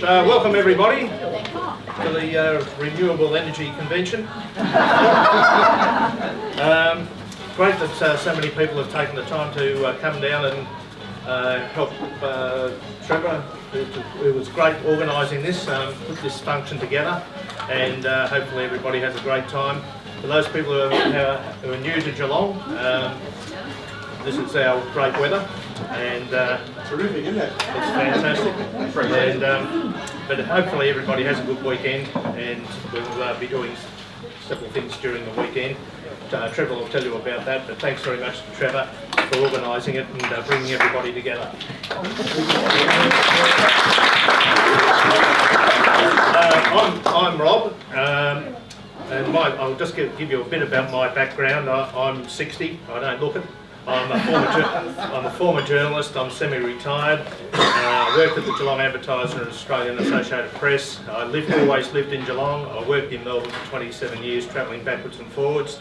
Welcome everybody to the Renewable Energy Convention. Great that so many people have taken the time to come down and help Trevor, who was great organising this, put this function together, and hopefully everybody has a great time. For those people who are new to Geelong, this is our great weather, and terrific, isn't it? it's fantastic. And, but hopefully everybody has a good weekend, and we'll be doing several things during the weekend. Trevor will tell you about that, but thanks very much to Trevor for organising it and bringing everybody together. I'm Rob, and I'll just give you a bit about my background. I'm 60, I don't look it. I'm a former journalist. I'm semi-retired. I worked at the Geelong Advertiser and Australian Associated Press. I always lived in Geelong. I worked in Melbourne for 27 years, travelling backwards and forwards.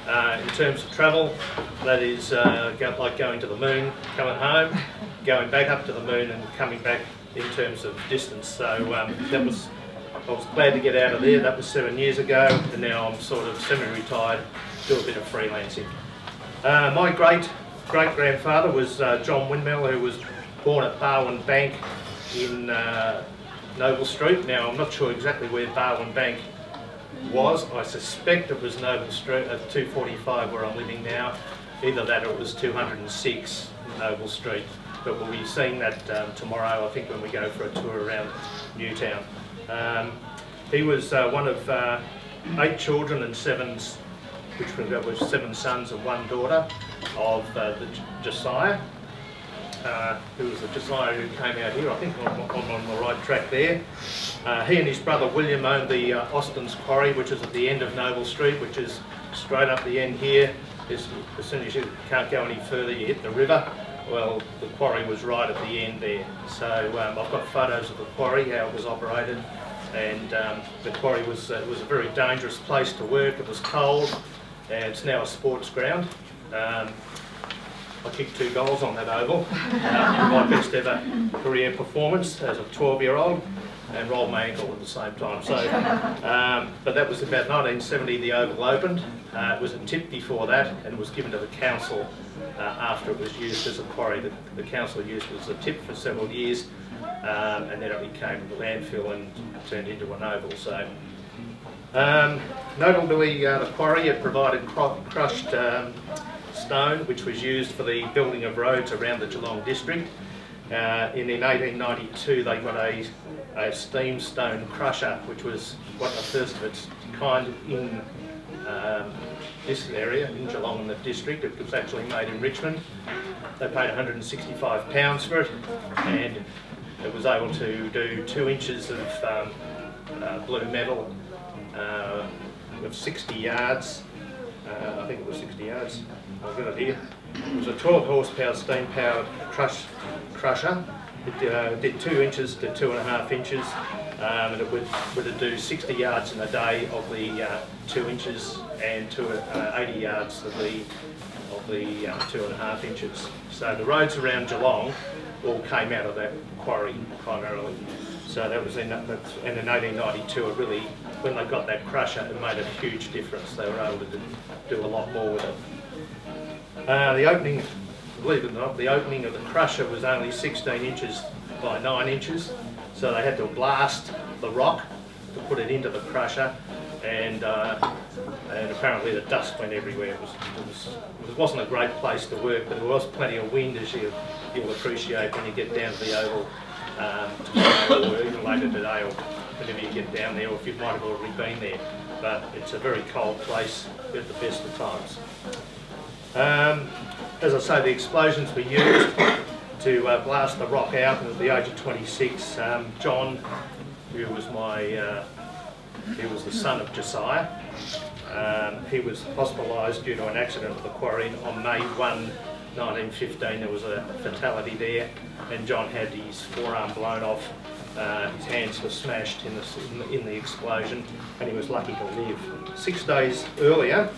In terms of travel, that is like going to the moon, coming home, going back up to the moon and coming back in terms of distance. So I was glad to get out of there. That was 7 years ago, and now I'm sort of semi-retired, do a bit of freelancing. My great-grandfather was John Windmill, who was born at Barwon Bank in Noble Street. Now, I'm not sure exactly where Barwon Bank was. I suspect it was Noble Street at 245 where I'm living now. Either that or it was 206 Noble Street. But we'll be seeing that tomorrow, I think, when we go for a tour around Newtown. He was one of 8 children and 7 sons and 1 daughter of the Josiah, who was the Josiah who came out here. I think I'm on the right track there. He and his brother William owned the Austin's Quarry, which is at the end of Noble Street, which is straight up the end here. As soon as you can't go any further, you hit the river. Well, the quarry was right at the end there. So I've got photos of the quarry, how it was operated, and the quarry was it was a very dangerous place to work. It was cold. And it's now a sports ground. I kicked 2 goals on that oval. My best ever career performance as a 12-year-old, and rolled my ankle at the same time. So, but that was about 1970. The oval opened. It was a tip before that, and it was given to the council after it was used as a quarry. The council used it as a tip for several years, and then it became the landfill and turned into an oval. So. Notably, the quarry, it provided crushed stone, which was used for the building of roads around the Geelong district. In 1892, they got a steam stone crusher, which was one of the first of its kind in this area, in Geelong and the district. It was actually made in Richmond. They paid £165 for it, and it was able to do 2 inches of blue metal of 60 yards. I think it was 60 yards. I've got it here. It was a 12 horsepower steam powered crusher. It did 2 inches to 2.5 inches, and it would do 60 yards in a day of the 2 inches and 80 yards of the 2.5 inches. So the roads around Geelong all came out of that quarry primarily. So that was in 1892. It really, when they got that crusher, it made a huge difference. They were able to do a lot more with it. The opening, believe it or not, the opening of the crusher was only 16 inches by 9 inches. So they had to blast the rock to put it into the crusher, and apparently the dust went everywhere. It wasn't a great place to work, but there was plenty of wind, as you'll appreciate when you get down to the oval. Or even later today, or whenever you get down there, or if you might have already been there. But it's a very cold place at the best of times. As I say, the explosions were used to blast the rock out, and at the age of 26, John, who was he was the son of Josiah, he was hospitalised due to an accident at the quarry on May 1, 1915. There was a fatality there, and John had his forearm blown off. His hands were smashed in the explosion, and he was lucky to live. 6 days earlier,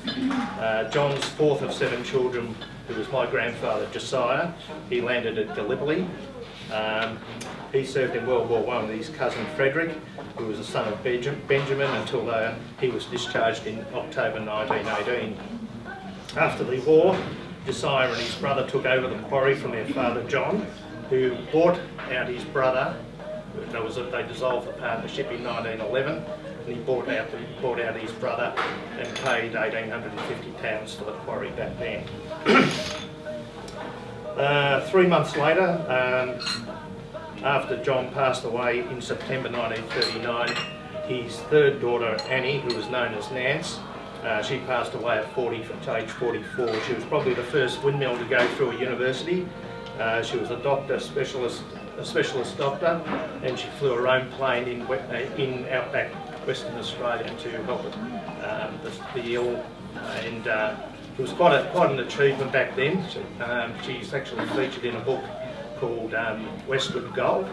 John's 4th of 7 children, who was my grandfather Josiah, he landed at Gallipoli. He served in World War I with his cousin Frederick, who was the son of Benjamin, until he was discharged in October 1918. After the war, Josiah and his brother took over the quarry from their father John, who bought out his brother. They dissolved the partnership in 1911, and he bought out his brother and paid £1,850 for the quarry back then. 3 months later, after John passed away in September 1939, his third daughter Annie, who was known as Nance, she passed away at age 44. She was probably the first windmill to go through a university. She was a doctor, a specialist doctor, and she flew her own plane in outback Western Australia to help the ill, and it was quite an achievement back then. She's actually featured in a book called Westward Gold,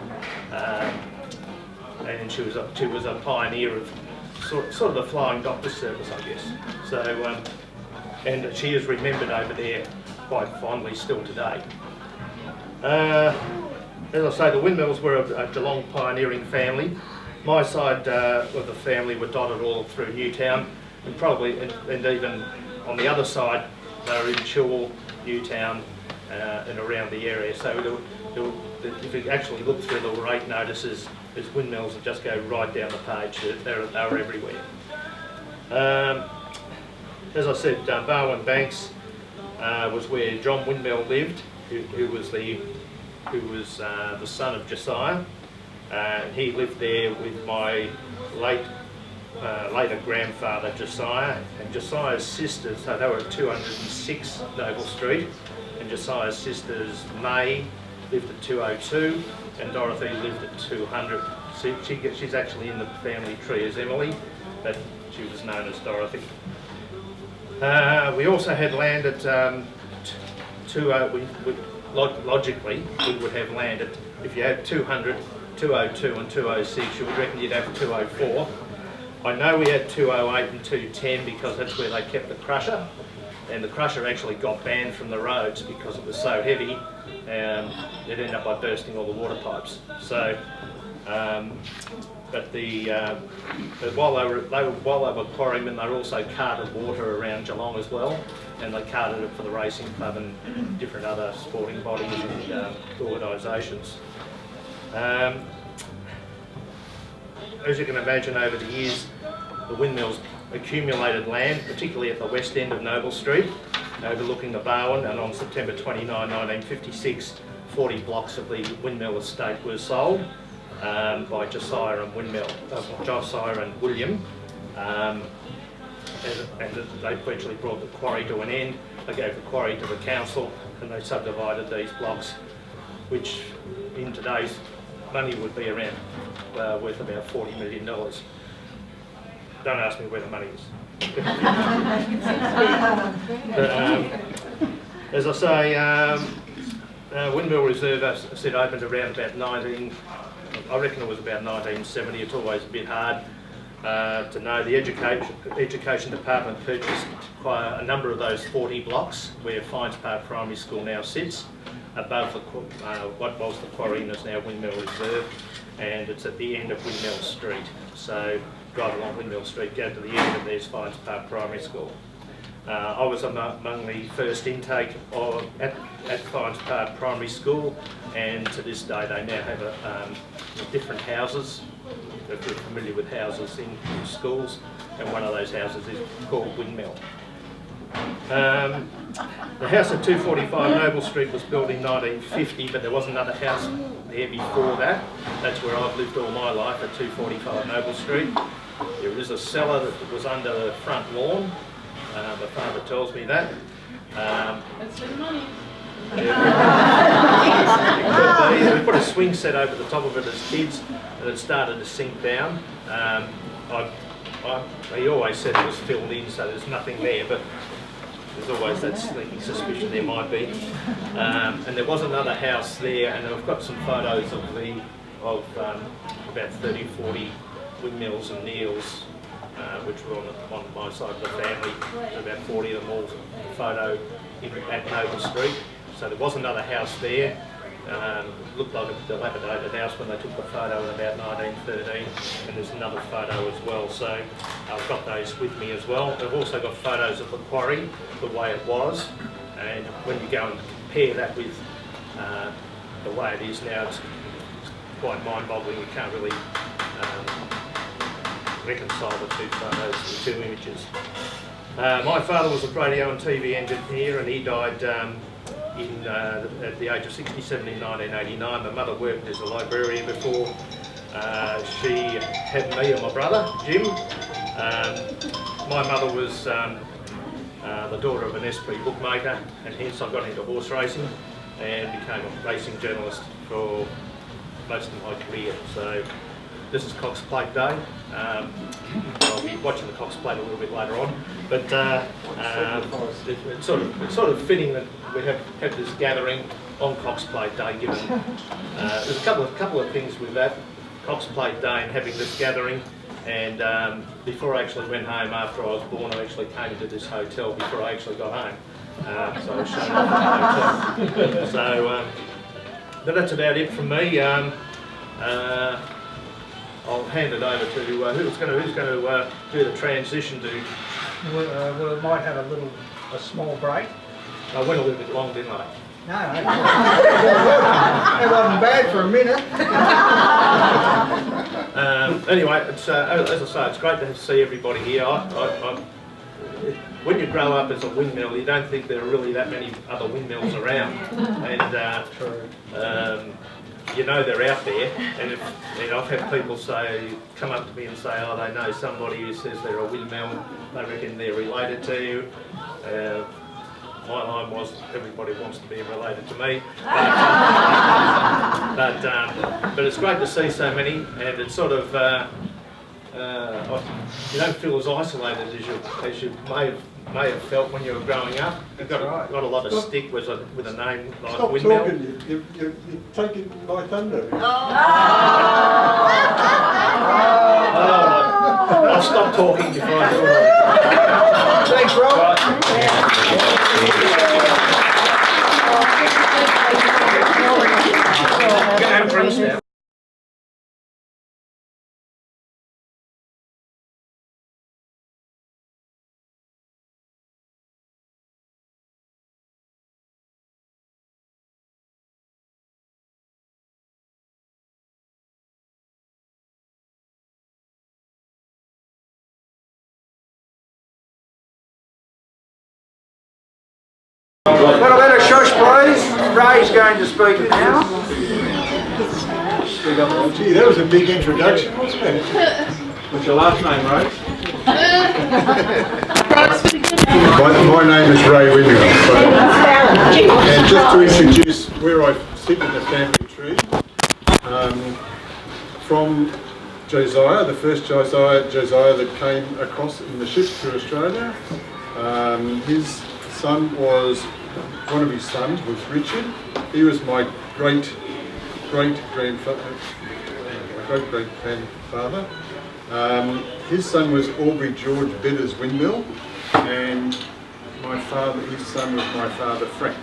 and she was a pioneer of sort of the flying doctor service, I guess. So, and she is remembered over there quite fondly still today. As I say, the Windmills were a Geelong pioneering family. My side of the family were dotted all through Newtown, and even on the other side, they were in Chilwell, Newtown, and around the area. So if you actually look through the rate notices, there's windmills that just go right down the page. They're everywhere. As I said, Barwon Banks was where John Windmill lived, who was the son of Josiah. He lived there with my later grandfather Josiah, and Josiah's sisters, so they were at 206 Noble Street, and Josiah's sisters May lived at 202 and Dorothy lived at 200. She's actually in the family tree as Emily, but she was known as Dorothy. We also had land at logically we would have land at, if you had 200, 202 and 206, you would reckon you'd have 204. I know we had 208 and 210 because that's where they kept the crusher, and the crusher actually got banned from the roads because it was so heavy. It ended up by bursting all the water pipes. So, but while they were quarrymen, they also carted water around Geelong as well, and they carted it for the racing club and different other sporting bodies and organisations. As you can imagine, over the years, the Windmills accumulated land, particularly at the west end of Noble Street, overlooking the Barwon, and on September 29, 1956, 40 blocks of the Windmill estate were sold by Josiah and William, and they virtually brought the quarry to an end. They gave the quarry to the council, and they subdivided these blocks, which in today's money would be around worth about $40 million. Don't ask me where the money is. But, as I say, Windmill Reserve, as I said, opened around about I reckon it was about 1970. It's always a bit hard to know. The Education Department purchased quite a number of those 40 blocks where Fines Park Primary School now sits, above what was the quarry and is now Windmill Reserve, and it's at the end of Windmill Street. So drive along Windmill Street, go to the end, and there's Fines Park Primary School. I was among the first intake at Fines Park Primary School, and to this day they now have different houses. If you're familiar with houses in schools, and one of those houses is called Windmill. The house at 245 Noble Street was built in 1950, but there was another house there before that. That's where I've lived all my life, at 245 Noble Street. There is a cellar that was under the front lawn. My father tells me that. That's for the money. We put a swing set over the top of it as kids, and it started to sink down. He always said it was filled in, so there's nothing there, but there's always that sneaky suspicion there might be. And there was another house there, and I've got some photos of about 30, 40 windmills and neels, which were on my side of the family. There's about 40 of them all photo at Noble Street. So there was another house there, looked like a dilapidated house when they took the photo in about 1913, and there's another photo as well, so I've got those with me as well. I've also got photos of the quarry, the way it was, and when you go and compare that with the way it is now, it's quite mind-boggling. You can't really reconcile the two photos, the two images. My father was a radio and TV engineer, and he died at the age of 67 in 1989. My mother worked as a librarian before. She had me and my brother, Jim. My mother was the daughter of an Esprit bookmaker, and hence I got into horse racing and became a racing journalist for most of my career. So this is Cox Plate Day. I'll be watching the Cox Plate a little bit later on, but it's sort of fitting that we have this gathering on Cox Plate Day. Given there's a couple of things with that Cox Plate Day and having this gathering. And before I actually went home after I was born, I actually came into this hotel before I actually got home. So I was shown off the hotel. So but that's about it from me. I'll hand it over to who's going to do the transition to. We might have a small break. I went a little bit long, didn't I? No, it wasn't bad for a minute. Anyway, it's, as I say, it's great to see everybody here. When you grow up as a windmill, you don't think there are really that many other windmills around, and you know they're out there. And I've had people come up to me and say, oh, they know somebody who says they're a windmill. They reckon they're related to you. My line was, everybody wants to be related to me, but it's great to see so many, and it's sort of you don't feel as isolated as you may have felt when you were growing up. You've got a lot of stick with a name like Stop Windmill. talking, you're taking my thunder. I'll stop talking before I do it. Thanks, Rob. Got a bit of shush, please. Ray's going to speak now. Gee, that was a big introduction, wasn't it? What's your last name, Ray? My name is Ray Windmill. And just to introduce where I sit in the family tree, from Josiah, the first Josiah that came across in the ships to Australia. His son was, one of his sons was Richard. He was my great-grandfather. His son was Aubrey George Beddoes Windmill, and his son was my father Frank.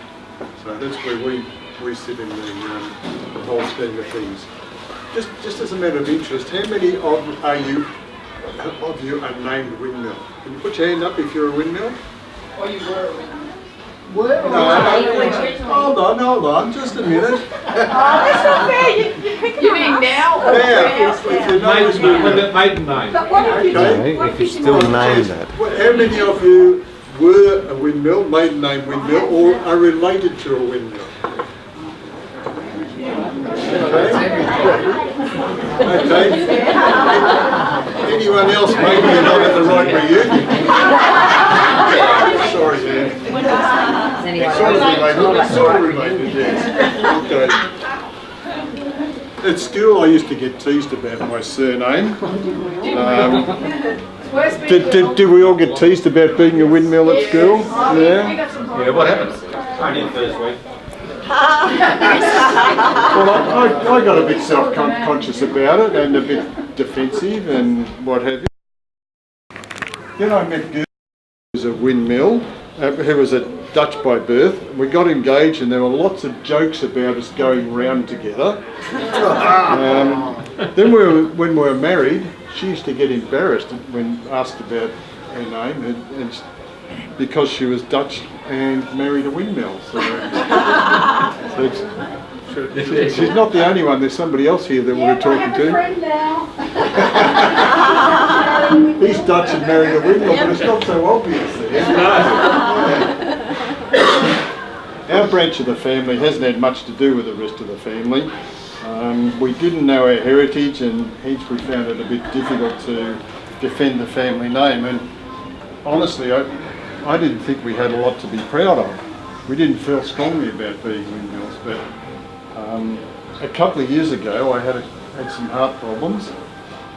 So that's where we sit in the whole scheme of things. Just as a matter of interest, how many of you are named Windmill? Can you put your hand up if you're a windmill? Or you were. Hold on, just a minute. Oh, that's not fair. You mean now? Yeah, if you know his With name. the maiden name. But what if you Okay. If you still name that. How many of you were a windmill, maiden name windmill, or are related to a windmill? Okay. Anyone else? Maybe you're not at the right reunion. Sorry, man. Sort of related, yes. Okay. At school, I used to get teased about my surname. Did we all get teased about being a windmill at school? Yeah. Yeah, what happened? Only the first week. Well, I got a bit self-conscious about it and a bit defensive and what have you. Then I met Girl, who was a windmill, who was a Dutch by birth. We got engaged and there were lots of jokes about us going round together. Then when we were married, she used to get embarrassed when asked about her name, and because she was Dutch and married a Windmill. So she's not the only one. There's somebody else here that we're talking to. He's Dutch and married a Windmill, but it's not so obvious there. Our branch of the family hasn't had much to do with the rest of the family. We didn't know our heritage, and hence we found it a bit difficult to defend the family name. And honestly, I didn't think we had a lot to be proud of. We didn't feel strongly about being Windmills, but a couple of years ago I had some heart problems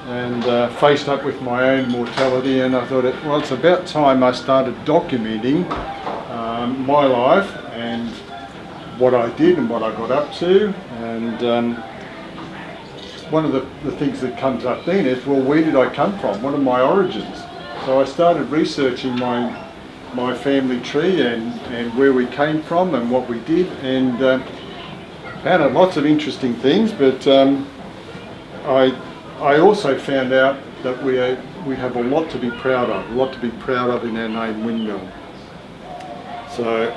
and faced up with my own mortality, and I thought, well, it's about time I started documenting my life and what I did and what I got up to. And one of the things that comes up then is, well, where did I come from? What are my origins? So I started researching my family tree and where we came from and what we did, and found out lots of interesting things, but I also found out that we have a lot to be proud of, in our name, Windmill. So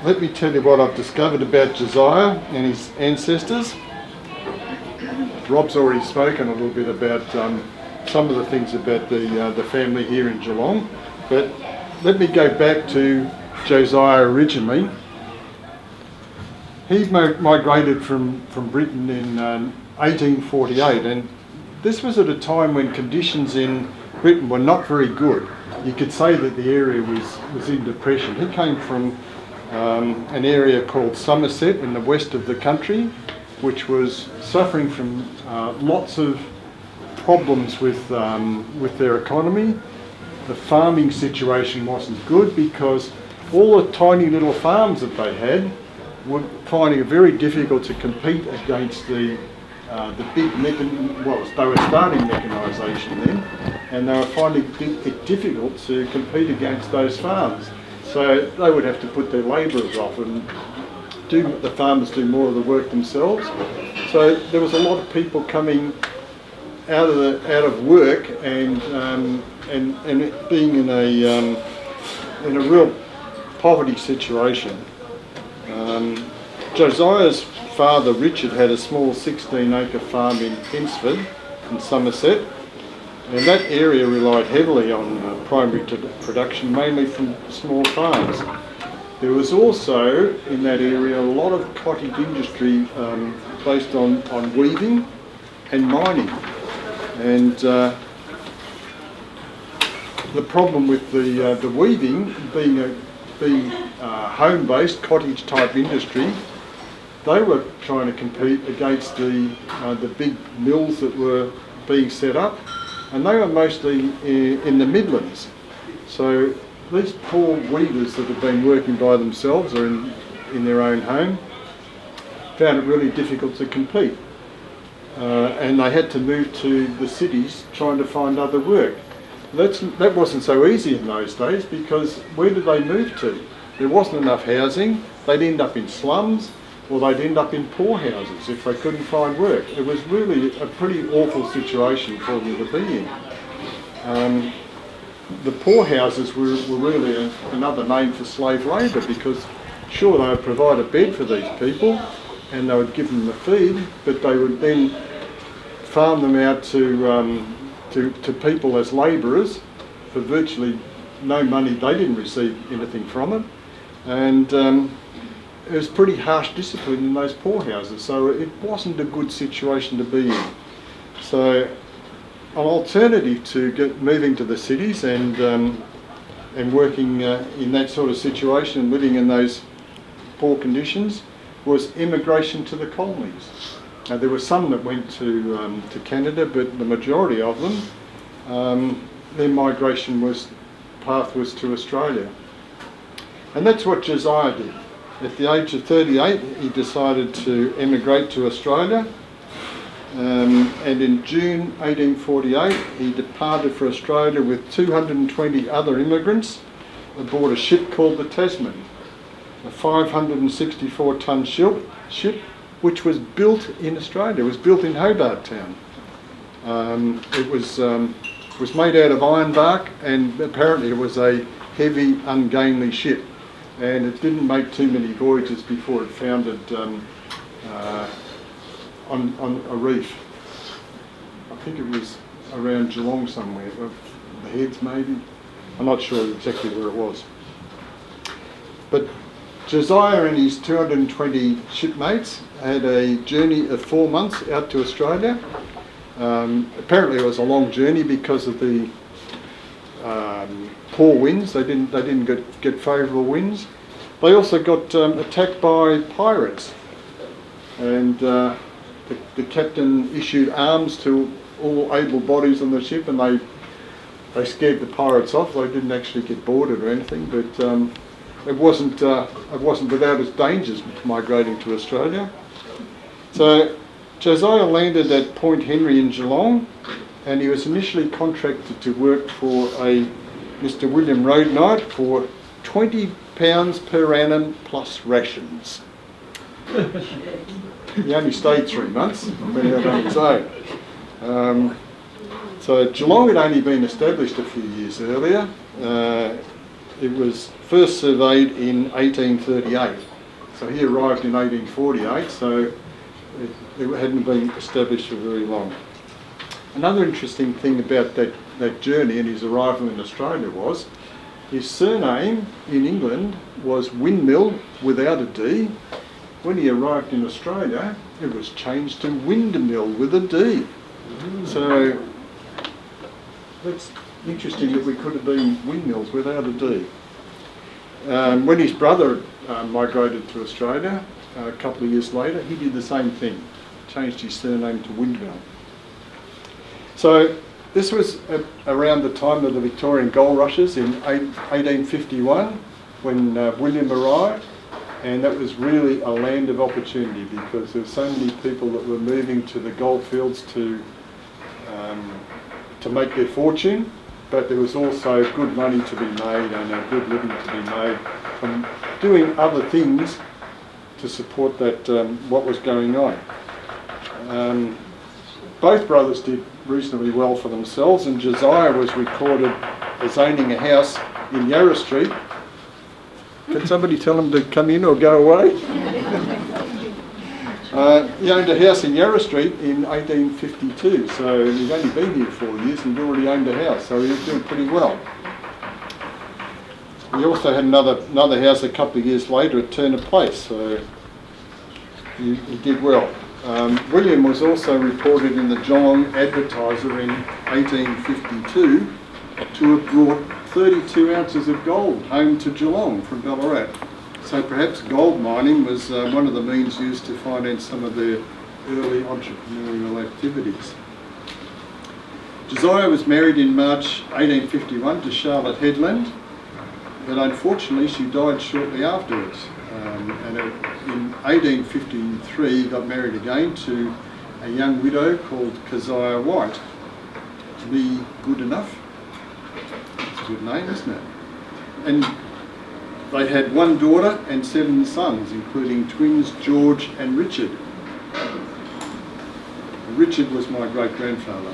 let me tell you what I've discovered about Josiah and his ancestors. Rob's already spoken a little bit about some of the things about the family here in Geelong, but let me go back to Josiah originally. He migrated from Britain in 1848, and this was at a time when conditions in Britain were not very good. You could say that the area was in depression. He came from an area called Somerset in the west of the country, which was suffering from lots of problems with their economy. The farming situation wasn't good because all the tiny little farms that they had were finding it very difficult to compete against the big they were starting mechanisation then, and they were finding it difficult to compete against those farms. So they would have to put their labourers off and the farmers do more of the work themselves. So there was a lot of people coming out of work and being in a real poverty situation. Josiah's father Richard had a small 16-acre farm in Pensford in Somerset, and that area relied heavily on primary production, mainly from small farms. There was also in that area a lot of cottage industry based on weaving and mining, and the problem with the weaving being home-based cottage type industry, they were trying to compete against the big mills that were being set up, and they were mostly in the Midlands. So these poor weavers that have been working by themselves or in their own home found it really difficult to compete, and they had to move to the cities trying to find other work. That wasn't so easy in those days, because where did they move to? There wasn't enough housing. They'd end up in slums, or they'd end up in poorhouses if they couldn't find work. It was really a pretty awful situation for them to be in. The poorhouses were really another name for slave labour, because sure, they would provide a bed for these people and they would give them the feed, but they would then farm them out to people as labourers for virtually no money. They didn't receive anything from it, and it was pretty harsh discipline in those poorhouses, so it wasn't a good situation to be in. So an alternative to moving to the cities and working in that sort of situation and living in those poor conditions was immigration to the colonies. Now, there were some that went to Canada, but the majority of them, their migration path was to Australia. And that's what Josiah did. At the age of 38, he decided to emigrate to Australia, and in June 1848 he departed for Australia with 220 other immigrants, aboard a ship called the Tasman, a 564-ton ship which was built in Australia. It was built in Hobart Town. It was made out of ironbark, and apparently it was a heavy, ungainly ship, and it didn't make too many voyages before it foundered on a reef. I think it was around Geelong somewhere, the Heads maybe. I'm not sure exactly where it was. But Josiah and his 220 shipmates had a journey of 4 months out to Australia. Apparently it was a long journey because of the poor winds. They didn't get favourable winds. They also got attacked by pirates, and the captain issued arms to all able bodies on the ship, and they scared the pirates off. They didn't actually get boarded or anything, but it wasn't without its dangers migrating to Australia. So Josiah landed at Point Henry in Geelong, and he was initially contracted to work for a Mr. William Roadknight for £20 per annum plus rations. He only stayed 3 months, but he had on his own. So Geelong had only been established a few years earlier. It was first surveyed in 1838. So he arrived in 1848, so it hadn't been established for very long. Another interesting thing about that journey and his arrival in Australia was his surname in England was Windmill without a D. When he arrived in Australia, it was changed to Windmill with a D. So that's interesting that we could have been windmills without a D. When his brother migrated to Australia a couple of years later, he did the same thing, changed his surname to Windmill. So this was around the time of the Victorian gold rushes in 1851 when William arrived, and that was really a land of opportunity because there were so many people that were moving to the goldfields to make their fortune, but there was also good money to be made and a good living to be made from doing other things to support that what was going on. Both brothers did reasonably well for themselves, and Josiah was recorded as owning a house in Yarra Street. Can somebody tell him to come in or go away? He owned a house in Yarra Street in 1852, so he'd only been here 4 years and he'd already owned a house, so he was doing pretty well. He also had another house a couple of years later at Turner Place, so he did well. William was also reported in the Geelong Advertiser in 1852 to have brought 32 ounces of gold home to Geelong from Ballarat. So perhaps gold mining was one of the means used to finance some of their early entrepreneurial activities. Josiah was married in March 1851 to Charlotte Headland, but unfortunately she died shortly afterwards. And in 1853 he got married again to a young widow called Keziah White. Be good enough? It's a good name, isn't it? And they had one daughter and 7 sons, including twins George and Richard. Richard was my great-grandfather.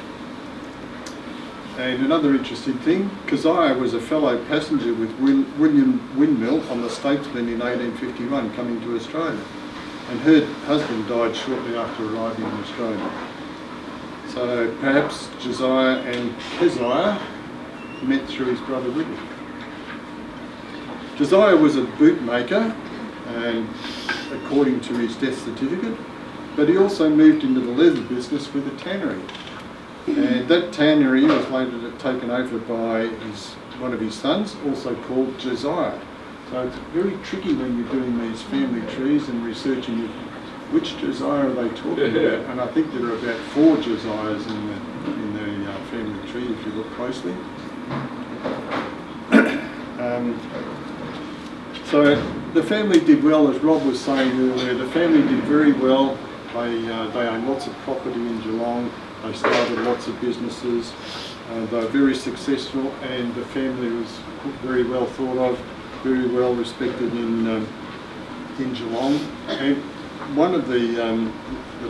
And another interesting thing, Keziah was a fellow passenger with William Windmill on the Statesman in 1851 coming to Australia, and her husband died shortly after arriving in Australia. So perhaps Josiah and Keziah met through his brother William. Josiah was a bootmaker, and according to his death certificate, but he also moved into the leather business with a tannery. And that tannery was later taken over by one of his sons, also called Josiah. So it's very tricky when you're doing these family trees and researching which Josiah are they talking about. And I think there are about 4 Josiahs in the family tree if you look closely. So the family did well, as Rob was saying earlier. The family did very well. They own lots of property in Geelong. They started lots of businesses. They were very successful, and the family was very well thought of, very well respected in Geelong. And one of the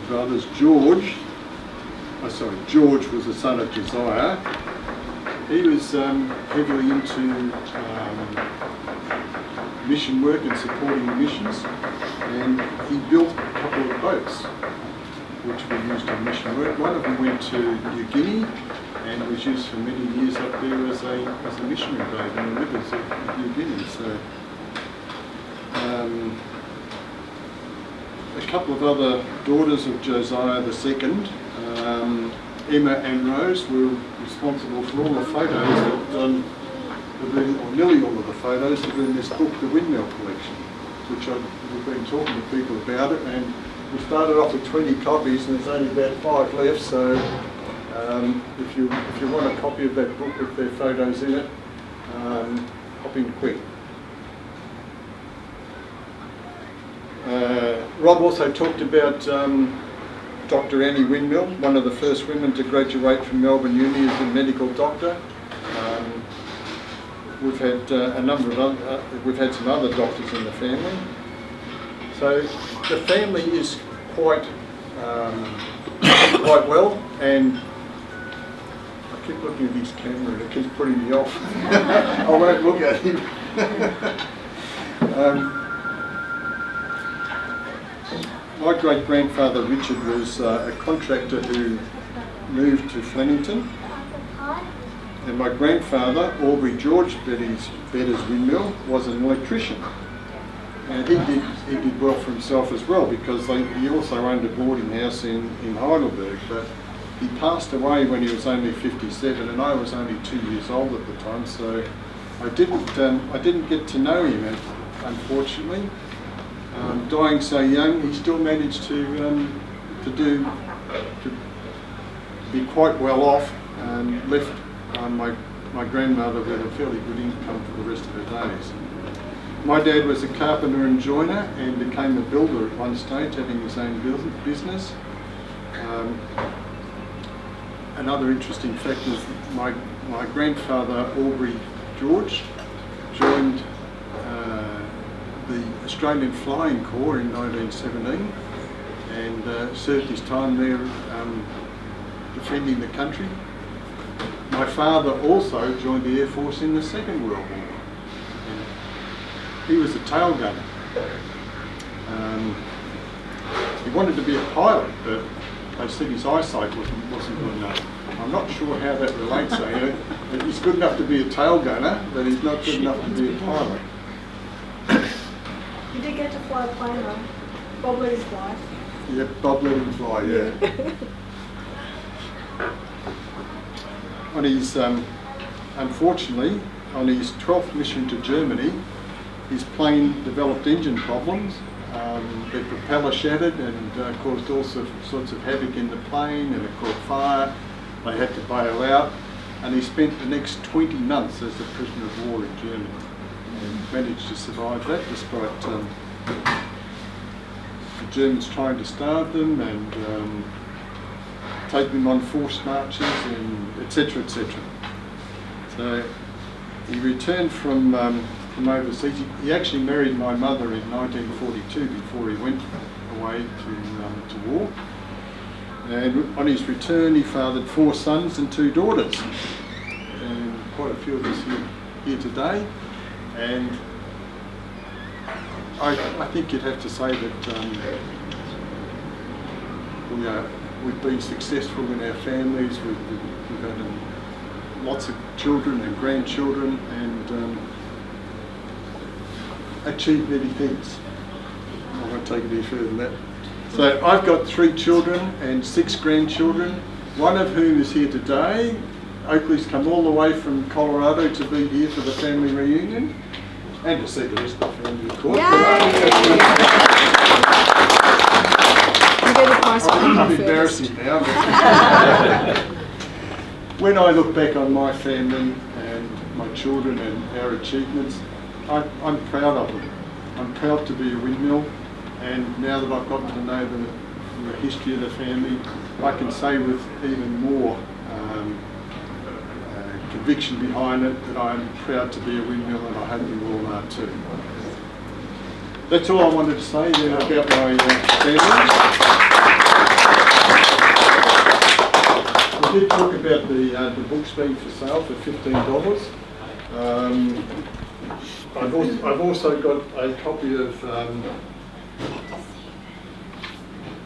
brothers, George was the son of Josiah. He was heavily into mission work and supporting the missions, and he built a couple of boats which were used in mission work. One of them went to New Guinea and was used for many years up there as a missionary boat in the rivers of New Guinea. So a couple of other daughters of Josiah II, Emma and Rose, were responsible for all the photos that or nearly all of the photos that are in this book, the Windmill collection, which we've been talking to people about it, and we started off with 20 copies and there's only about 5 left, so if you want a copy of that book with their photos in it, hop in quick. Rob also talked about Dr. Annie Windmill, one of the first women to graduate from Melbourne Uni as a medical doctor. We've had we've had some other doctors in the family. So the family is quite well, and I keep looking at his camera and it keeps putting me off. I won't look at him. My great-grandfather Richard was a contractor who moved to Flemington, and my grandfather, Aubrey George Beddoes Windmill, was an electrician. And he did well for himself as well, because he also owned a boarding house in Heidelberg, but he passed away when he was only 57, and I was only 2 years old at the time, so I didn't get to know him, unfortunately. Dying so young, he still managed to be quite well off, and left my grandmother with a fairly good income for the rest of her days. My dad was a carpenter and joiner and became a builder at one stage, having his own business. Another interesting fact is my grandfather, Aubrey George, joined the Australian Flying Corps in 1917 and served his time there defending the country. My father also joined the Air Force in the Second World War. He was a tail gunner. He wanted to be a pilot, but they said his eyesight wasn't good enough. I'm not sure how that relates. He's good enough to be a tail gunner, but he's not good enough to be a pilot. You did get to fly a plane though. Bob let him fly. Yep, Bob let him fly, yeah. On his, unfortunately, on his 12th mission to Germany, his plane developed engine problems. The propeller shattered and caused all sorts of havoc in the plane, and it caught fire. They had to bail out, and he spent the next 20 months as a prisoner of war in Germany, and managed to survive that despite the Germans trying to starve them and take them on forced marches, and etc., etc. So he returned from overseas. He actually married my mother in 1942 before he went away to war. And on his return, he fathered 4 sons and 2 daughters, and quite a few of us here today. And I think you'd have to say that we've been successful in our families. We've had lots of children and grandchildren, and achieved many things. I won't take it any further than that. So I've got 3 children and 6 grandchildren, one of whom is here today. Oakley's come all the way from Colorado to be here for the family reunion, and to see the rest of the family, of course. I'm embarrassing now. When I look back on my family and my children and our achievements, I'm proud of them. I'm proud to be a Windmill, and now that I've gotten to know the history of the family, I can say with even more conviction behind it, that I'm proud to be a Windmill, and I hope you all are too. That's all I wanted to say about my family. We did talk about the books being for sale for $15. I've also got a copy of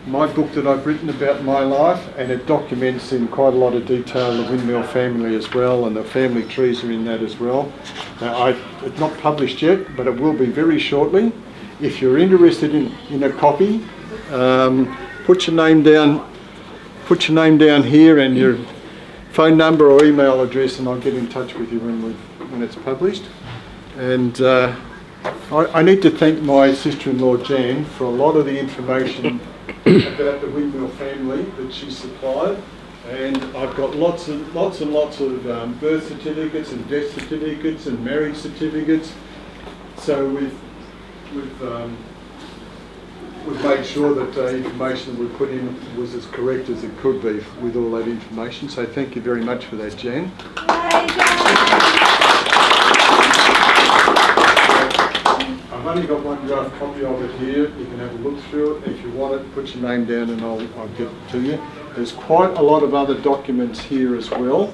my book that I've written about my life, and it documents in quite a lot of detail the Windmill family as well, and the family trees are in that as well. Now, it's not published yet, but it will be very shortly. If you're interested in a copy, put your name down. Put your name down here and your phone number or email address, and I'll get in touch with you when it's published. And I need to thank my sister-in-law Jan for a lot of the information about the Windmill family that she supplied, and I've got lots and lots of birth certificates and death certificates and marriage certificates. So we've made sure that the information that we put in was as correct as it could be with all that information. So thank you very much for that, Jan. I've only got one draft copy of it here. You can have a look through it. If you want it, put your name down and I'll get it to you. There's quite a lot of other documents here as well.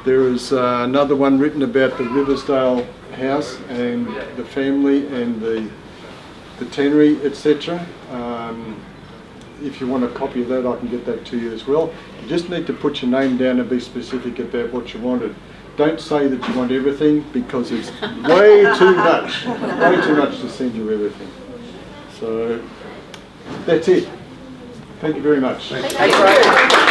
There is another one written about the Riversdale house and the family and the tannery, etc. If you want a copy of that, I can get that to you as well. You just need to put your name down and be specific about what you wanted. Don't say that you want everything, because it's way too much to send you everything. So that's it. Thank you very much. Thank you.